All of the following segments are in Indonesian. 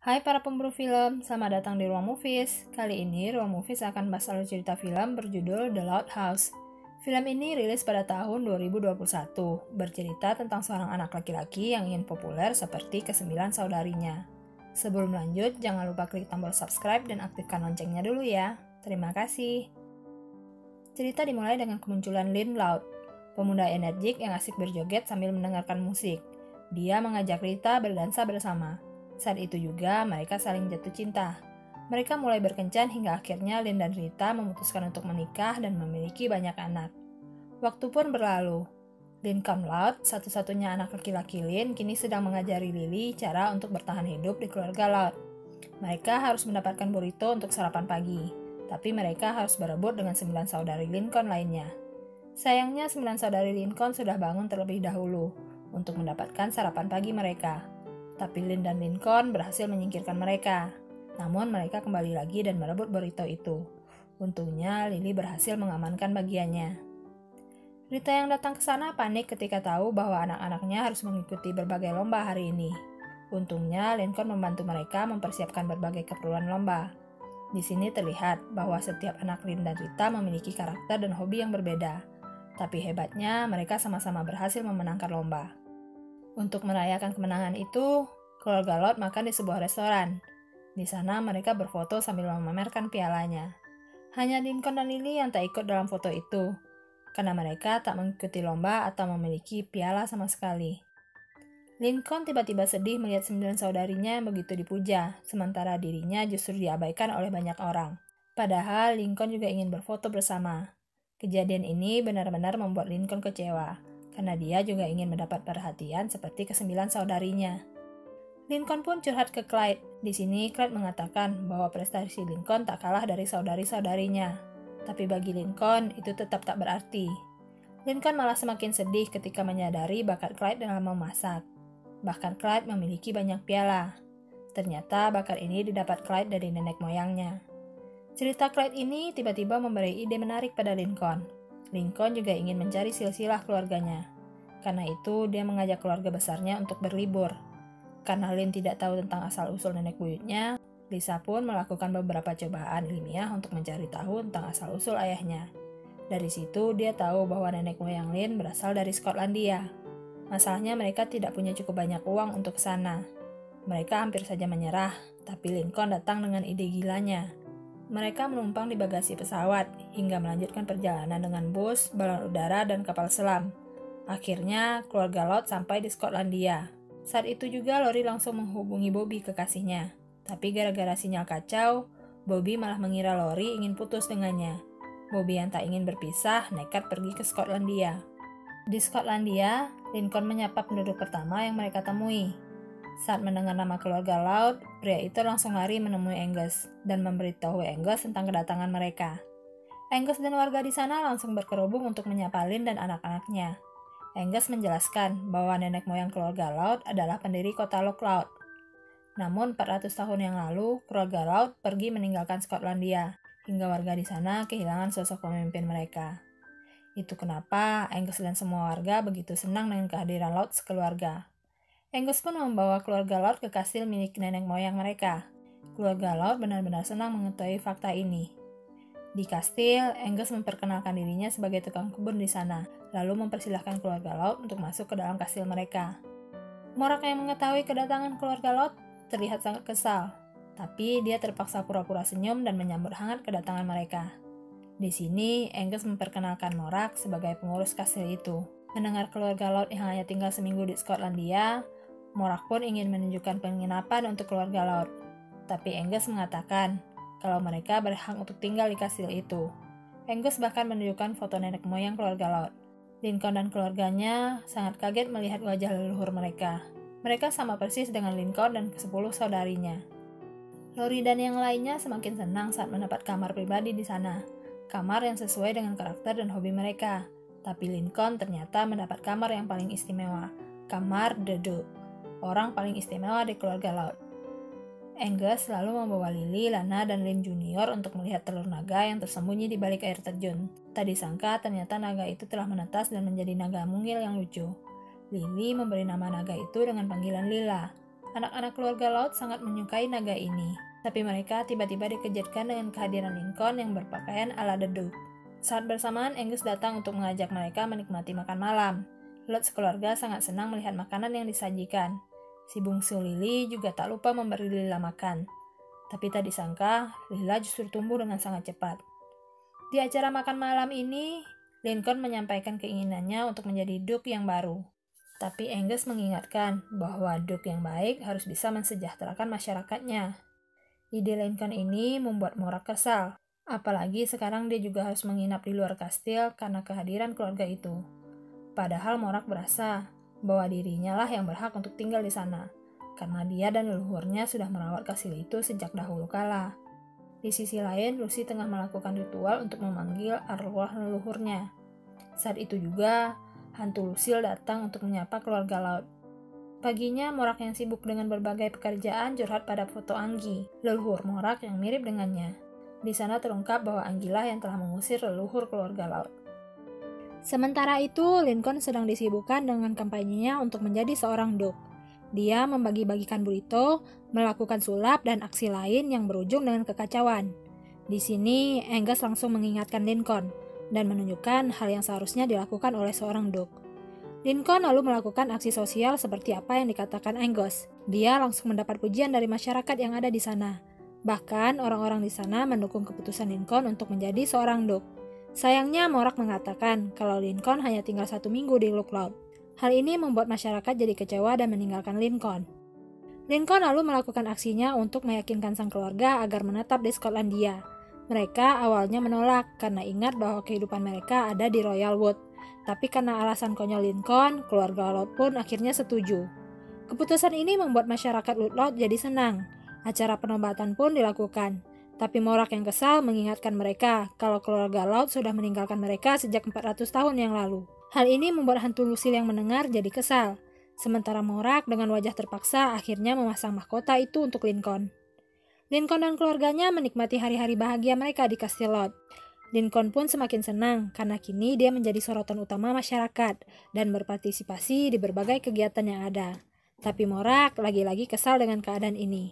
Hai para pemburu film, selamat datang di Ruang Movies. Kali ini Ruang Movies akan bahas alur cerita film berjudul The Loud House. Film ini rilis pada tahun 2021, bercerita tentang seorang anak laki-laki yang ingin populer seperti kesembilan saudarinya. Sebelum lanjut, jangan lupa klik tombol subscribe dan aktifkan loncengnya dulu ya. Terima kasih. Cerita dimulai dengan kemunculan Lynn Loud, pemuda energik yang asik berjoget sambil mendengarkan musik. Dia mengajak Rita berdansa bersama. Saat itu juga mereka saling jatuh cinta. Mereka mulai berkencan hingga akhirnya Lynn dan Rita memutuskan untuk menikah dan memiliki banyak anak. Waktu pun berlalu. Lincoln Loud, satu-satunya anak laki-laki Lynn, kini sedang mengajari Lily cara untuk bertahan hidup di keluarga Loud. Mereka harus mendapatkan burrito untuk sarapan pagi, tapi mereka harus berebut dengan 9 saudari Lincoln lainnya. Sayangnya 9 saudari Lincoln sudah bangun terlebih dahulu untuk mendapatkan sarapan pagi mereka. Tapi Lynn dan Lincoln berhasil menyingkirkan mereka. Namun mereka kembali lagi dan merebut burrito itu. Untungnya Lily berhasil mengamankan bagiannya. Rita yang datang ke sana panik ketika tahu bahwa anak-anaknya harus mengikuti berbagai lomba hari ini. Untungnya Lincoln membantu mereka mempersiapkan berbagai keperluan lomba. Di sini terlihat bahwa setiap anak Lynn dan Rita memiliki karakter dan hobi yang berbeda. Tapi hebatnya mereka sama-sama berhasil memenangkan lomba. Untuk merayakan kemenangan itu, keluarga Loud makan di sebuah restoran. Di sana mereka berfoto sambil memamerkan pialanya. Hanya Lincoln dan Lily yang tak ikut dalam foto itu, karena mereka tak mengikuti lomba atau memiliki piala sama sekali. Lincoln tiba-tiba sedih melihat 9 saudarinya yang begitu dipuja, sementara dirinya justru diabaikan oleh banyak orang. Padahal Lincoln juga ingin berfoto bersama. Kejadian ini benar-benar membuat Lincoln kecewa, karena dia juga ingin mendapat perhatian seperti kesembilan saudarinya. Lincoln pun curhat ke Clyde. Di sini Clyde mengatakan bahwa prestasi Lincoln tak kalah dari saudari-saudarinya. Tapi bagi Lincoln itu tetap tak berarti. Lincoln malah semakin sedih ketika menyadari bakat Clyde dalam memasak. Bahkan Clyde memiliki banyak piala. Ternyata bakat ini didapat Clyde dari nenek moyangnya. Cerita Clyde ini tiba-tiba memberi ide menarik pada Lincoln. Lincoln juga ingin mencari silsilah keluarganya. Karena itu, dia mengajak keluarga besarnya untuk berlibur. Karena Lynn tidak tahu tentang asal-usul nenek buyutnya, Lisa pun melakukan beberapa cobaan ilmiah untuk mencari tahu tentang asal-usul ayahnya. Dari situ, dia tahu bahwa nenek moyang Lynn berasal dari Skotlandia. Masalahnya mereka tidak punya cukup banyak uang untuk ke sana. Mereka hampir saja menyerah, tapi Lincoln datang dengan ide gilanya. Mereka menumpang di bagasi pesawat hingga melanjutkan perjalanan dengan bus, balon udara, dan kapal selam. Akhirnya, keluarga Loud sampai di Skotlandia. Saat itu juga Lori langsung menghubungi Bobby kekasihnya. Tapi gara-gara sinyal kacau, Bobby malah mengira Lori ingin putus dengannya. Bobby yang tak ingin berpisah nekat pergi ke Skotlandia. Di Skotlandia, Lincoln menyapa penduduk pertama yang mereka temui. Saat mendengar nama keluarga Loud, pria itu langsung lari menemui Angus dan memberitahu Angus tentang kedatangan mereka. Angus dan warga di sana langsung berkerubung untuk menyapa Lynn dan anak-anaknya. Angus menjelaskan bahwa nenek moyang keluarga Loud adalah pendiri kota Loch Loud. Namun 400 tahun yang lalu, keluarga Loud pergi meninggalkan Skotlandia, hingga warga di sana kehilangan sosok pemimpin mereka. Itu kenapa Angus dan semua warga begitu senang dengan kehadiran Loud sekeluarga. Angus pun membawa keluarga Loud ke kastil milik nenek moyang mereka. Keluarga Loud benar-benar senang mengetahui fakta ini. Di kastil, Angus memperkenalkan dirinya sebagai tukang kebun di sana, lalu mempersilahkan keluarga Loud untuk masuk ke dalam kastil mereka. Morak yang mengetahui kedatangan keluarga Loud terlihat sangat kesal, tapi dia terpaksa pura-pura senyum dan menyambut hangat kedatangan mereka. Di sini, Angus memperkenalkan Morak sebagai pengurus kastil itu. Mendengar keluarga Loud yang hanya tinggal seminggu di Skotlandia, Morak pun ingin menunjukkan penginapan untuk keluarga Loud. Tapi Angus mengatakan kalau mereka berhak untuk tinggal di kastil itu. Angus bahkan menunjukkan foto nenek moyang keluarga Loud. Lincoln dan keluarganya sangat kaget melihat wajah leluhur mereka. Mereka sama persis dengan Lincoln dan ke-10 saudarinya. Lori dan yang lainnya semakin senang saat mendapat kamar pribadi di sana. Kamar yang sesuai dengan karakter dan hobi mereka. Tapi Lincoln ternyata mendapat kamar yang paling istimewa. Kamar The Duke. Orang paling istimewa di keluarga Loud. Angus selalu membawa Lily, Lana, dan Lynn Junior untuk melihat telur naga yang tersembunyi di balik air terjun. Tak disangka ternyata naga itu telah menetas dan menjadi naga mungil yang lucu. Lily memberi nama naga itu dengan panggilan Lila. Anak-anak keluarga Laut sangat menyukai naga ini, tapi mereka tiba-tiba dikejutkan dengan kehadiran Lincoln yang berpakaian ala The Duke. Saat bersamaan, Angus datang untuk mengajak mereka menikmati makan malam. Lot sekeluarga sangat senang melihat makanan yang disajikan. Si bungsu Lily juga tak lupa memberi Lila makan. Tapi tak disangka, Lila justru tumbuh dengan sangat cepat. Di acara makan malam ini, Lincoln menyampaikan keinginannya untuk menjadi Duke yang baru. Tapi Angus mengingatkan bahwa Duke yang baik harus bisa mensejahterakan masyarakatnya. Ide Lincoln ini membuat Morak kesal, apalagi sekarang dia juga harus menginap di luar kastil karena kehadiran keluarga itu. Padahal Morak berasa bahwa dirinya lah yang berhak untuk tinggal di sana, karena dia dan leluhurnya sudah merawat kastil itu sejak dahulu kala. Di sisi lain, Lucy tengah melakukan ritual untuk memanggil arwah leluhurnya. Saat itu juga, hantu Lucille datang untuk menyapa keluarga Laut. Paginya, Morak yang sibuk dengan berbagai pekerjaan curhat pada foto Anggi, leluhur Morak yang mirip dengannya. Di sana terungkap bahwa Anggilah yang telah mengusir leluhur keluarga Laut. Sementara itu, Lincoln sedang disibukkan dengan kampanyenya untuk menjadi seorang Duke. Dia membagi-bagikan burrito, melakukan sulap dan aksi lain yang berujung dengan kekacauan. Di sini, Angus langsung mengingatkan Lincoln dan menunjukkan hal yang seharusnya dilakukan oleh seorang Duke. Lincoln lalu melakukan aksi sosial seperti apa yang dikatakan Angus. Dia langsung mendapat pujian dari masyarakat yang ada di sana. Bahkan orang-orang di sana mendukung keputusan Lincoln untuk menjadi seorang Duke. Sayangnya Morak mengatakan kalau Lincoln hanya tinggal 1 minggu di Lookout. Hal ini membuat masyarakat jadi kecewa dan meninggalkan Lincoln. Lincoln lalu melakukan aksinya untuk meyakinkan sang keluarga agar menetap di Skotlandia. Mereka awalnya menolak karena ingat bahwa kehidupan mereka ada di Royal Wood. Tapi karena alasan konyol Lincoln, keluarga Laut pun akhirnya setuju. Keputusan ini membuat masyarakat Woodlawn jadi senang. Acara penobatan pun dilakukan. Tapi Morak yang kesal mengingatkan mereka kalau keluarga Laut sudah meninggalkan mereka sejak 400 tahun yang lalu. Hal ini membuat hantu Lucille yang mendengar jadi kesal. Sementara Morak dengan wajah terpaksa akhirnya memasang mahkota itu untuk Lincoln. Lincoln dan keluarganya menikmati hari-hari bahagia mereka di Kastil Laut. Lincoln pun semakin senang karena kini dia menjadi sorotan utama masyarakat dan berpartisipasi di berbagai kegiatan yang ada. Tapi Morak lagi-lagi kesal dengan keadaan ini.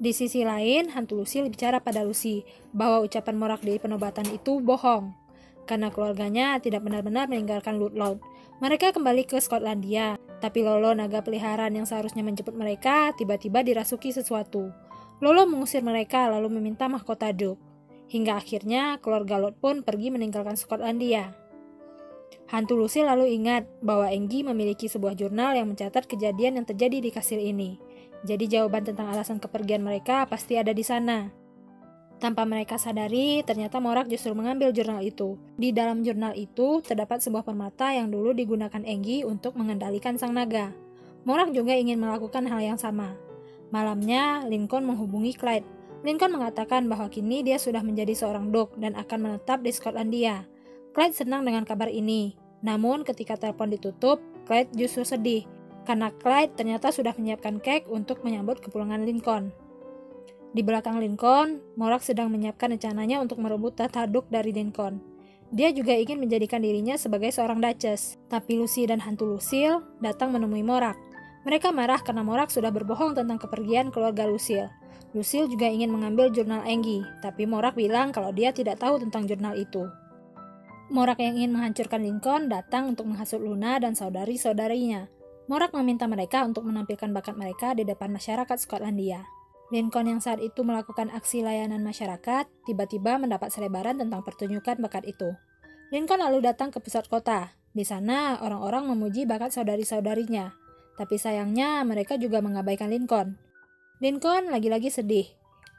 Di sisi lain, hantu Lucille bicara pada Lucy bahwa ucapan Morak di penobatan itu bohong. Karena keluarganya tidak benar-benar meninggalkan Woodlawn. Mereka kembali ke Skotlandia, tapi Lolo naga peliharaan yang seharusnya menjemput mereka tiba-tiba dirasuki sesuatu. Lolo mengusir mereka lalu meminta mahkota Duke. Hingga akhirnya keluarga Lot pun pergi meninggalkan Skotlandia. Hantu Lucille lalu ingat bahwa Anggi memiliki sebuah jurnal yang mencatat kejadian yang terjadi di kastil ini. Jadi jawaban tentang alasan kepergian mereka pasti ada di sana. Tanpa mereka sadari, ternyata Morak justru mengambil jurnal itu. Di dalam jurnal itu terdapat sebuah permata yang dulu digunakan Anggi untuk mengendalikan sang naga. Morak juga ingin melakukan hal yang sama. Malamnya, Lincoln menghubungi Clyde. Lincoln mengatakan bahwa kini dia sudah menjadi seorang Duke dan akan menetap di Skotlandia. Clyde senang dengan kabar ini. Namun ketika telepon ditutup, Clyde justru sedih. Karena Clyde ternyata sudah menyiapkan cake untuk menyambut kepulangan Lincoln. Di belakang Lincoln, Morak sedang menyiapkan rencananya untuk merebut tahta Duke dari Lincoln. Dia juga ingin menjadikan dirinya sebagai seorang Duchess. Tapi Lucy dan hantu Lucille datang menemui Morak. Mereka marah karena Morak sudah berbohong tentang kepergian keluarga Lucille. Lucille juga ingin mengambil jurnal Anggi, tapi Morak bilang kalau dia tidak tahu tentang jurnal itu. Morak yang ingin menghancurkan Lincoln datang untuk menghasut Luna dan saudari-saudarinya. Morak meminta mereka untuk menampilkan bakat mereka di depan masyarakat Skotlandia. Lincoln yang saat itu melakukan aksi layanan masyarakat, tiba-tiba mendapat selebaran tentang pertunjukan bakat itu. Lincoln lalu datang ke pusat kota. Di sana, orang-orang memuji bakat saudari-saudarinya. Tapi sayangnya, mereka juga mengabaikan Lincoln. Lincoln lagi-lagi sedih.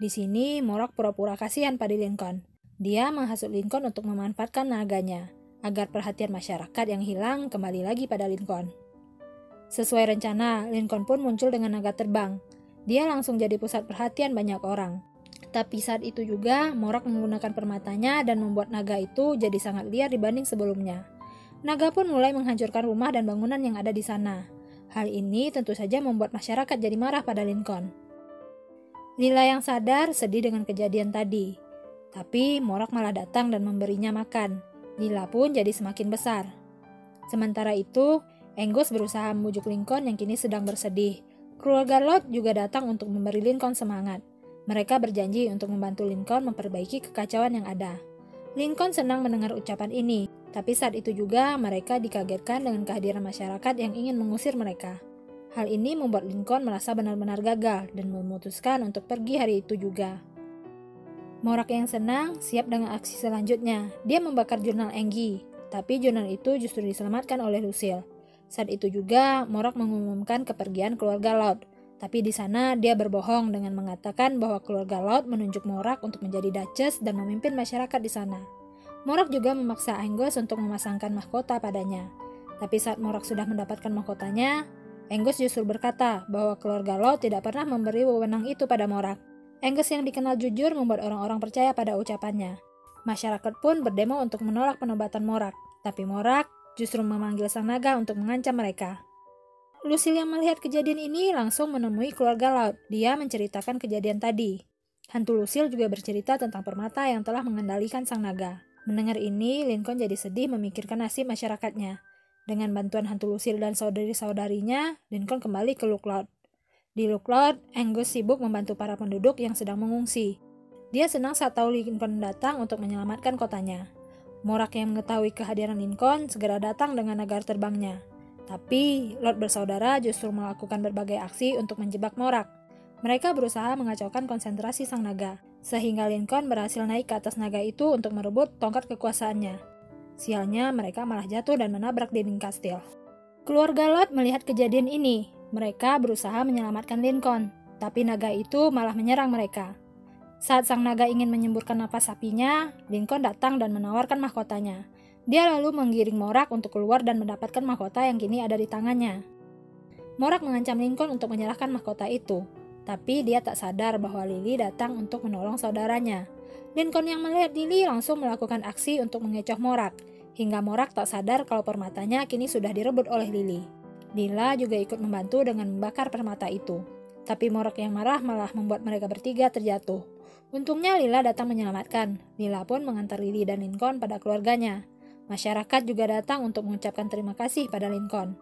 Di sini, Morak pura-pura kasihan pada Lincoln. Dia menghasut Lincoln untuk memanfaatkan naganya, agar perhatian masyarakat yang hilang kembali lagi pada Lincoln. Sesuai rencana, Lincoln pun muncul dengan naga terbang. Dia langsung jadi pusat perhatian banyak orang. Tapi saat itu juga, Morak menggunakan permatanya dan membuat naga itu jadi sangat liar dibanding sebelumnya. Naga pun mulai menghancurkan rumah dan bangunan yang ada di sana. Hal ini tentu saja membuat masyarakat jadi marah pada Lincoln. Lila yang sadar sedih dengan kejadian tadi. Tapi Morak malah datang dan memberinya makan. Lila pun jadi semakin besar. Sementara itu, Angus berusaha membujuk Lincoln yang kini sedang bersedih. Keluarga Lot juga datang untuk memberi Lincoln semangat. Mereka berjanji untuk membantu Lincoln memperbaiki kekacauan yang ada. Lincoln senang mendengar ucapan ini, tapi saat itu juga mereka dikagetkan dengan kehadiran masyarakat yang ingin mengusir mereka. Hal ini membuat Lincoln merasa benar-benar gagal dan memutuskan untuk pergi hari itu juga. Morak yang senang siap dengan aksi selanjutnya. Dia membakar jurnal Angie, tapi jurnal itu justru diselamatkan oleh Lucille. Saat itu juga Morak mengumumkan kepergian keluarga Lot. Tapi di sana dia berbohong dengan mengatakan bahwa keluarga Lot menunjuk Morak untuk menjadi Duchess dan memimpin masyarakat di sana. Morak juga memaksa Angus untuk memasangkan mahkota padanya. Tapi saat Morak sudah mendapatkan mahkotanya, Angus justru berkata bahwa keluarga Lot tidak pernah memberi wewenang itu pada Morak. Angus yang dikenal jujur membuat orang-orang percaya pada ucapannya. Masyarakat pun berdemo untuk menolak penobatan Morak. Tapi Morak justru memanggil sang naga untuk mengancam mereka. Lucille yang melihat kejadian ini langsung menemui keluarga Lot. Dia menceritakan kejadian tadi. Hantu Lucille juga bercerita tentang permata yang telah mengendalikan sang naga. Mendengar ini, Lincoln jadi sedih memikirkan nasib masyarakatnya. Dengan bantuan hantu Lucille dan saudari-saudarinya, Lincoln kembali ke Lookout. Di Lookout, Angus sibuk membantu para penduduk yang sedang mengungsi. Dia senang saat tahu Lincoln datang untuk menyelamatkan kotanya. Morak yang mengetahui kehadiran Lincoln segera datang dengan naga terbangnya. Tapi, Lot bersaudara justru melakukan berbagai aksi untuk menjebak Morak. Mereka berusaha mengacaukan konsentrasi sang naga, sehingga Lincoln berhasil naik ke atas naga itu untuk merebut tongkat kekuasaannya. Sialnya, mereka malah jatuh dan menabrak dinding kastil. Keluarga Lot melihat kejadian ini. Mereka berusaha menyelamatkan Lincoln, tapi naga itu malah menyerang mereka. Saat sang naga ingin menyemburkan napas sapinya, Lincoln datang dan menawarkan mahkotanya. Dia lalu menggiring Morak untuk keluar dan mendapatkan mahkota yang kini ada di tangannya. Morak mengancam Lincoln untuk menyerahkan mahkota itu, tapi dia tak sadar bahwa Lily datang untuk menolong saudaranya. Lincoln yang melihat Lily langsung melakukan aksi untuk mengecoh Morak, hingga Morak tak sadar kalau permatanya kini sudah direbut oleh Lily. Lila juga ikut membantu dengan membakar permata itu, tapi Morak yang marah malah membuat mereka bertiga terjatuh. Untungnya Lila datang menyelamatkan. Lila pun mengantar Lily dan Lincoln pada keluarganya. Masyarakat juga datang untuk mengucapkan terima kasih pada Lincoln.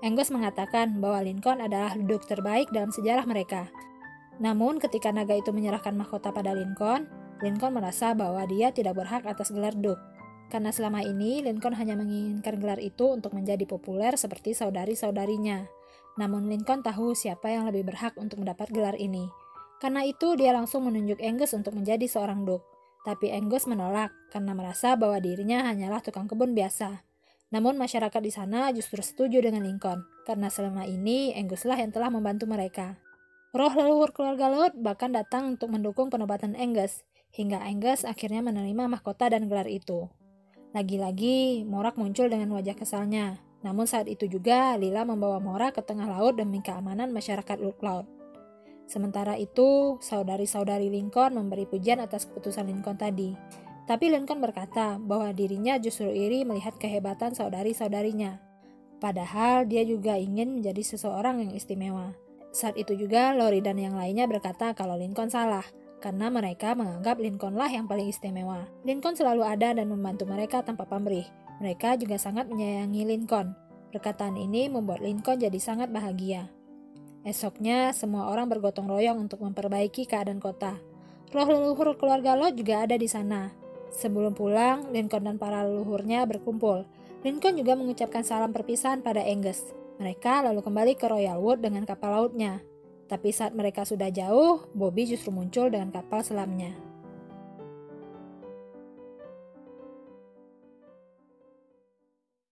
Angus mengatakan bahwa Lincoln adalah duk terbaik dalam sejarah mereka. Namun ketika naga itu menyerahkan mahkota pada Lincoln, Lincoln merasa bahwa dia tidak berhak atas gelar duk. Karena selama ini Lincoln hanya menginginkan gelar itu untuk menjadi populer seperti saudari-saudarinya. Namun Lincoln tahu siapa yang lebih berhak untuk mendapat gelar ini. Karena itu dia langsung menunjuk Angus untuk menjadi seorang duk. Tapi Angus menolak karena merasa bahwa dirinya hanyalah tukang kebun biasa. Namun masyarakat di sana justru setuju dengan Lincoln, karena selama ini Anguslah yang telah membantu mereka. Roh leluhur keluarga Lot bahkan datang untuk mendukung penobatan Angus, hingga Angus akhirnya menerima mahkota dan gelar itu. Lagi-lagi, Morak muncul dengan wajah kesalnya. Namun saat itu juga, Lila membawa Morak ke tengah laut demi keamanan masyarakat Lookout. Sementara itu, saudari-saudari Lincoln memberi pujian atas keputusan Lincoln tadi. Tapi Lincoln berkata bahwa dirinya justru iri melihat kehebatan saudari-saudarinya. Padahal dia juga ingin menjadi seseorang yang istimewa. Saat itu juga Lori dan yang lainnya berkata kalau Lincoln salah, karena mereka menganggap Lincoln-lah yang paling istimewa. Lincoln selalu ada dan membantu mereka tanpa pamrih. Mereka juga sangat menyayangi Lincoln. Perkataan ini membuat Lincoln jadi sangat bahagia. Esoknya, semua orang bergotong royong untuk memperbaiki keadaan kota. Roh leluhur keluarga Lot juga ada di sana. Sebelum pulang, Lincoln dan para leluhurnya berkumpul. Lincoln juga mengucapkan salam perpisahan pada Angus. Mereka lalu kembali ke Royalwood dengan kapal lautnya. Tapi saat mereka sudah jauh, Bobby justru muncul dengan kapal selamnya.